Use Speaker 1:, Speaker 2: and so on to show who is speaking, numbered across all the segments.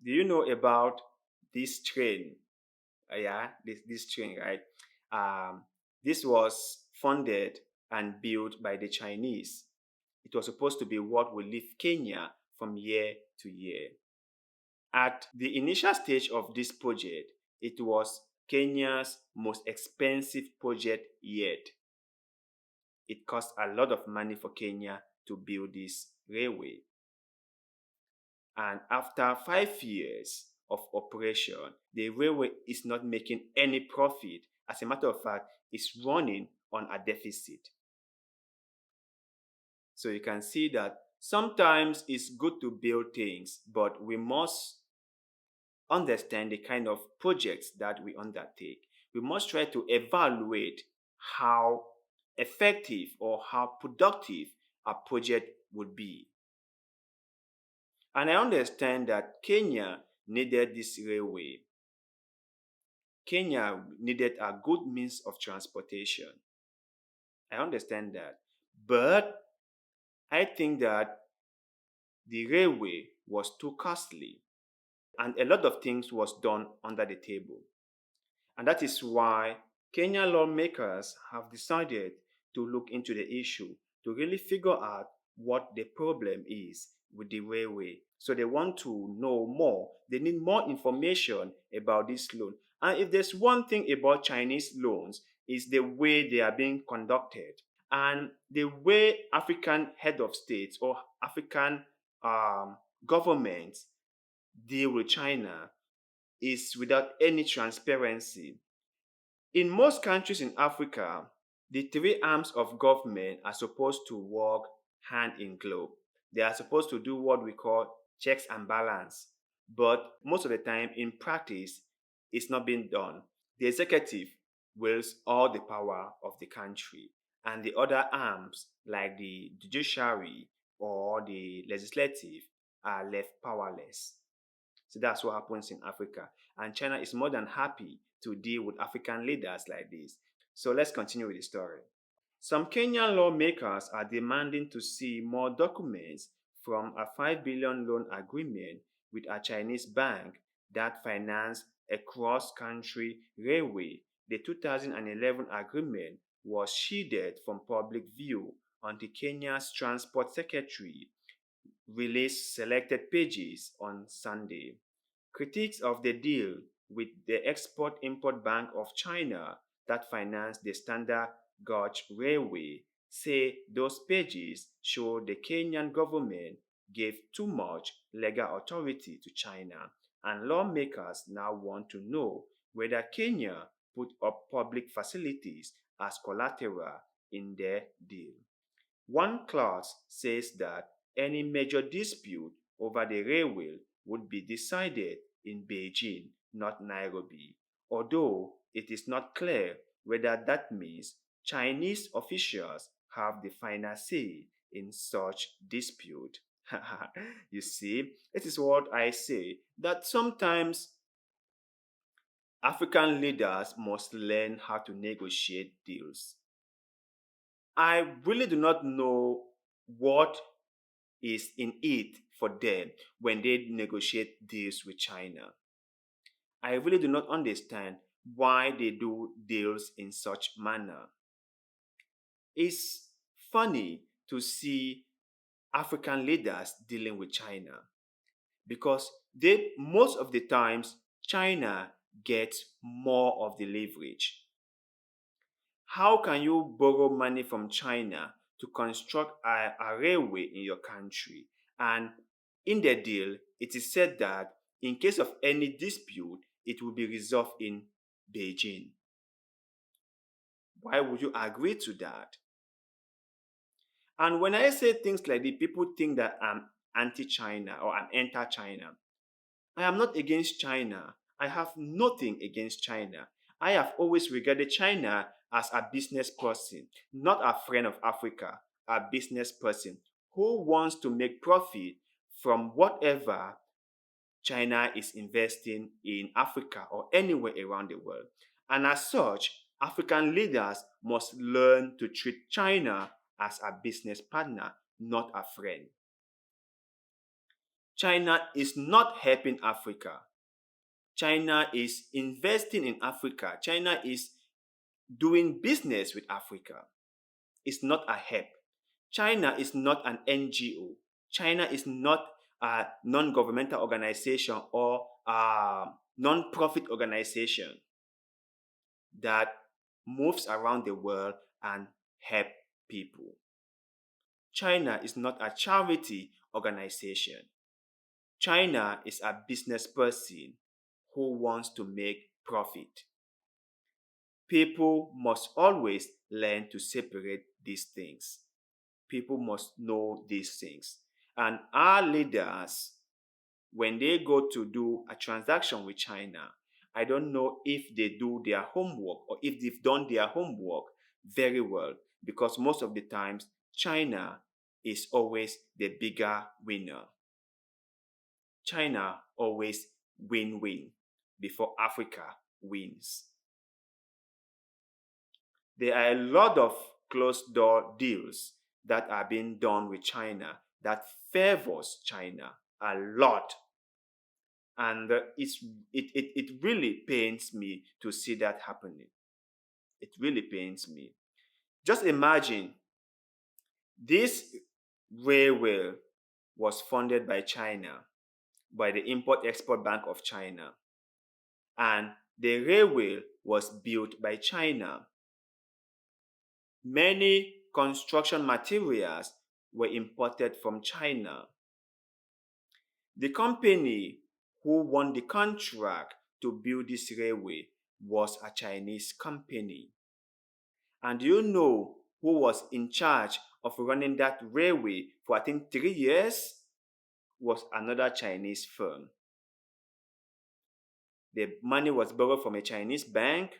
Speaker 1: Do you know about this train? Yeah, this train, right? Um, this was funded and built by the Chinese. It was supposed to be what will lift Kenya from year to year. At the initial stage of this project, it was Kenya's most expensive project yet. It cost a lot of money for Kenya to build this railway. And after 5 years of operation, the railway is not making any profit. As a matter of fact, it's running on a deficit. So you can see that sometimes it's good to build things, but we must understand the kind of projects that we undertake. We must try to evaluate how effective or how productive a project would be. And I understand that Kenya needed this railway. Kenya needed a good means of transportation. I understand that. But I think that the railway was too costly and a lot of things was done under the table. And that is why Kenyan lawmakers have decided to look into the issue to really figure out what the problem is with the railway. So they want to know more. They need more information about this loan. And if there's one thing about Chinese loans, is the way they are being conducted and the way African head of states or African um, governments deal with China is without any transparency. In most countries in Africa, the three arms of government are supposed to work hand in glove. They are supposed to do what we call checks and balance. But most of the time, in practice, it's not being done. The executive wields all the power of the country, and the other arms, like the judiciary or the legislative, are left powerless. So that's what happens in Africa. And China is more than happy to deal with African leaders like this. So let's continue with the story. Some Kenyan lawmakers are demanding to see more documents from a 5 billion loan agreement with a Chinese bank that financed a cross-country railway. The 2011 agreement was shielded from public view until Kenya's Transport Secretary released selected pages on Sunday. Critics of the deal with the Export-Import Bank of China that financed the Standard Gauge Railway say those pages show the Kenyan government gave too much legal authority to China, and lawmakers now want to know whether Kenya put up public facilities as collateral in their deal. One clause says that any major dispute over the railway would be decided in Beijing, not Nairobi, although it is not clear whether that means Chinese officials have the final say in such dispute. You see, it is what I say that sometimes African leaders must learn how to negotiate deals. I really do not know what is in it for them when they negotiate deals with China. I really do not understand why they do deals in such manner. It's funny to see African leaders dealing with China because they most of the times China gets more of the leverage. How can you borrow money from China to construct a railway in your country? And in the deal, it is said that in case of any dispute, it will be resolved in Beijing. Why would you agree to that? And when I say things like this, people think that I'm anti China or I'm anti China. I am not against China. I have nothing against China. I have always regarded China as a business person, not a friend of Africa, a business person who wants to make profit from whatever China is investing in Africa or anywhere around the world. And as such, African leaders must learn to treat China as a business partner, not a friend. China is not helping Africa. China is investing in Africa. China is doing business with Africa. It's not a help. China is not an NGO. China is not a non governmental organization or a non profit organization that moves around the world and help people. China is not a charity organization. China is a business person who wants to make profit. People must always learn to separate these things. People must know these things. And our leaders, when they go to do a transaction with China, I don't know if they do their homework or if they've done their homework very well, because most of the times China is always the bigger winner. China always win before Africa wins. There are a lot of closed door deals that are being done with China that favors China a lot. And it really pains me to see that happening. It really pains me. Just imagine this railway was funded by China, by the Import Export Bank of China, and the railway was built by China. Many construction materials were imported from China. The company who won the contract to build this railway was a Chinese company. And do you know who was in charge of running that railway for I think 3 years? Was another Chinese firm. The money was borrowed from a Chinese bank,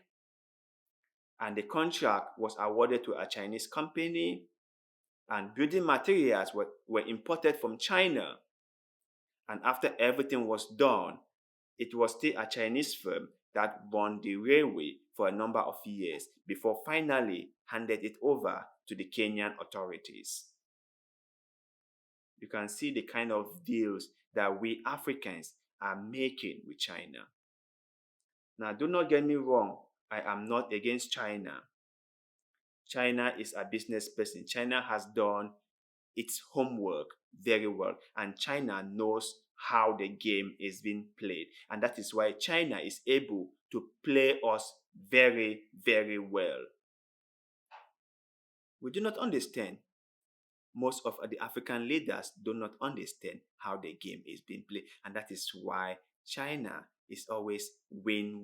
Speaker 1: and the contract was awarded to a Chinese company, and building materials were imported from China. And after everything was done, it was still a Chinese firm that won the railway for a number of years before finally handed it over to the Kenyan authorities. You can see the kind of deals that we Africans are making with China. Now, do not get me wrong, I am not against China. China is a business person. China has done its homework very well, and China knows how the game is being played. And that is why China is able to play us very, very well. We do not understand. Most of the African leaders do not understand how the game is being played. And that is why China is always win.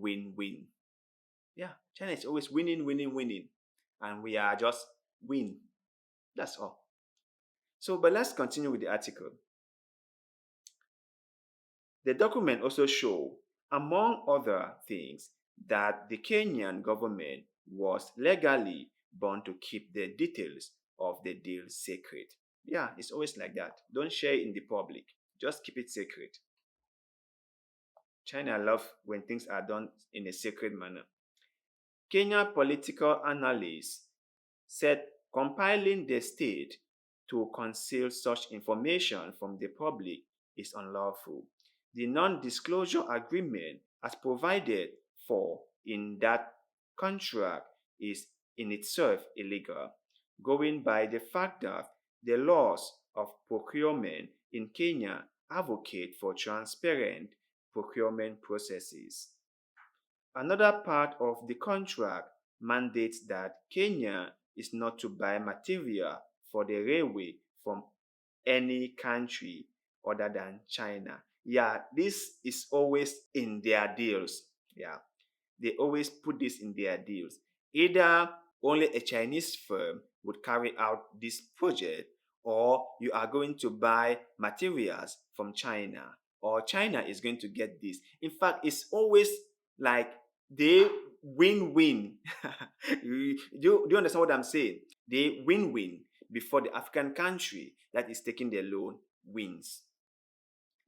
Speaker 1: Yeah, China is always winning. And we are just win. That's all. So, but let's continue with the article. The document also show, among other things, that the Kenyan government was legally bound to keep the details of the deal secret. Yeah, it's always like that. Don't share it in the public. Just keep it secret. China love when things are done in a secret manner. Kenya political analysts said compiling the state to conceal such information from the public is unlawful. The non-disclosure agreement as provided for in that contract is in itself illegal, going by the fact that the laws of procurement in Kenya advocate for transparent procurement processes. Another part of the contract mandates that Kenya is not to buy material for the railway from any country other than China. Yeah, this is always in their deals. Yeah, they always put this in their deals. Either only a Chinese firm would carry out this project, or you are going to buy materials from China, or China is going to get this. In fact, it's always like they win. Do you understand what I'm saying? They win before the African country that is taking the loan wins.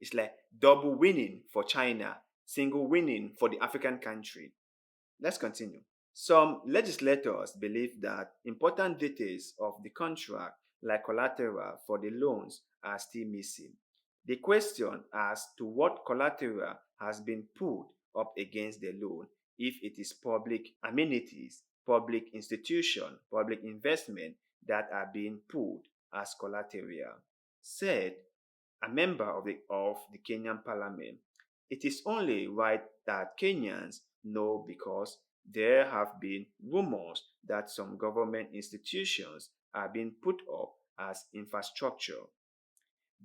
Speaker 1: It's like double winning for China, single winning for the African country. Let's continue. Some legislators believe that important details of the contract, like collateral for the loans, are still missing. The question as to what collateral has been put up against the loan, if it is public amenities, public institution, public investment that are being put as collateral. Said a member of the Kenyan parliament, it is only right that Kenyans know because there have been rumors that some government institutions are being put up as infrastructure.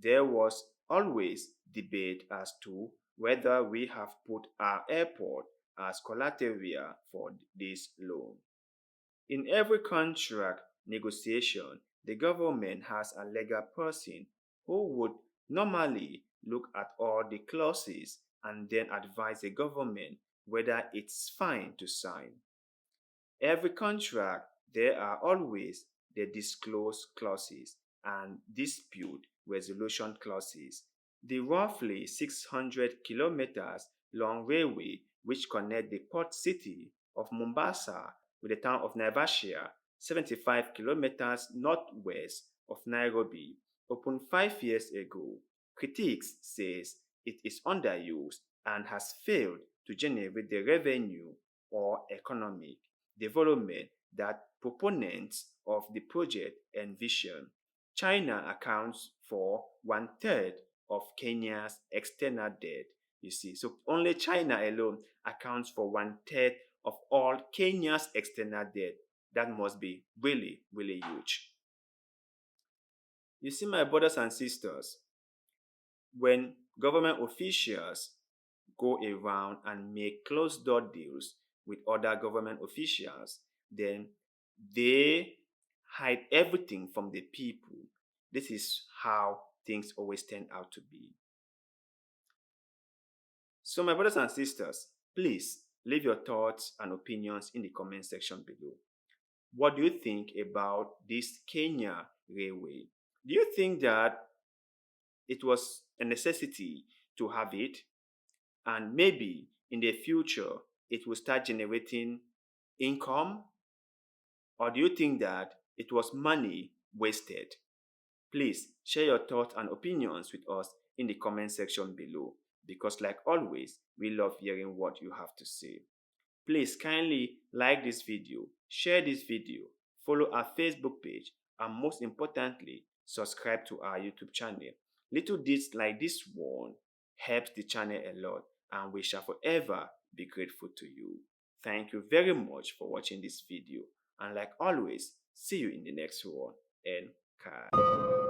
Speaker 1: There was always debate as to whether we have put our airport as collateral for this loan. In every contract negotiation, the government has a legal person who would normally look at all the clauses and then advise the government whether it's fine to sign. Every contract, there are always the disclose clauses and dispute resolution clauses. The roughly 600 kilometers long railway which connects the port city of Mombasa with the town of Naivasha, 75 kilometers northwest of Nairobi, opened 5 years ago. Critics says it is underused and has failed to generate the revenue or economic development that proponents of the project envision. China accounts for one third of Kenya's external debt. You see, so only China alone accounts for one third of all Kenya's external debt. That must be really, really huge. You see, my brothers and sisters, when government officials go around and make closed door deals with other government officials, then they hide everything from the people. This is how things always turn out to be. So, my brothers and sisters, please leave your thoughts and opinions in the comment section below. What do you think about this Kenya Railway? Do you think that it was a necessity to have it? And maybe in the future, it will start generating income? Or do you think that it was money wasted? Please share your thoughts and opinions with us in the comment section below because, like always, we love hearing what you have to say. Please kindly like this video, share this video, follow our Facebook page, and most importantly, subscribe to our YouTube channel. Little deeds like this one helps the channel a lot, and we shall forever be grateful to you. Thank you very much for watching this video, and like always, see you in the next one. And Kai.